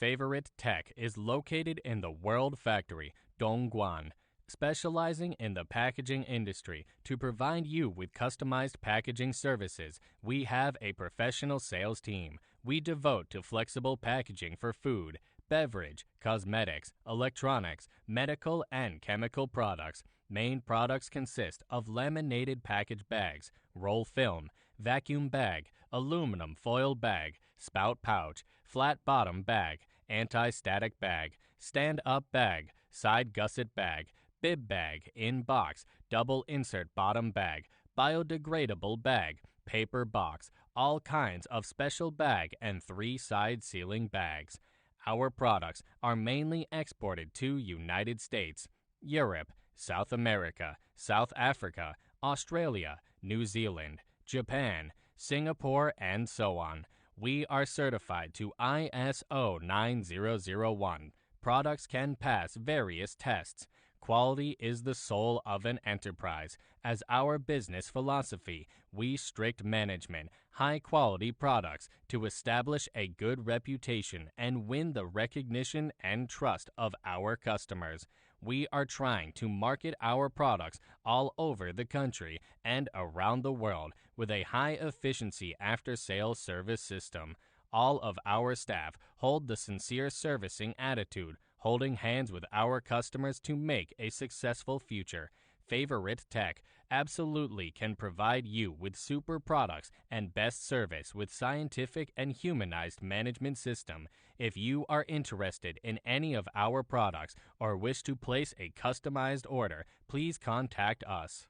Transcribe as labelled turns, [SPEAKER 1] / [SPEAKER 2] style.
[SPEAKER 1] Fevoritetec is located in the World Factory, Dongguan, specializing in the packaging industry. To provide you with customized packaging services, we have a professional sales team. We devote to flexible packaging for food, beverage, cosmetics, electronics, medical, and chemical products. Main products consist of laminated package bags, roll film, vacuum bag, aluminum foil bag, spout pouch, flat bottom bag, anti-static bag, stand-up bag, side gusset bag, bib bag, in box, double insert bottom bag, biodegradable bag, paper box, all kinds of special bag, and 3 side sealing bags. Our products are mainly exported to United States, Europe, South America, South Africa, Australia, New Zealand, Japan, Singapore, and so on. We are certified to ISO 9001. Products can pass various tests. Quality is the soul of an enterprise. As our business philosophy, we strict management, high-quality products to establish a good reputation and win the recognition and trust of our customers. We are trying to market our products all over the country and around the world with a high-efficiency after-sales service system. All of our staff hold the sincere servicing attitude, holding hands with our customers to make a successful future. Fevoritetec absolutely can provide you with super products and best service with scientific and humanized management system. If you are interested in any of our products or wish to place a customized order, please contact us.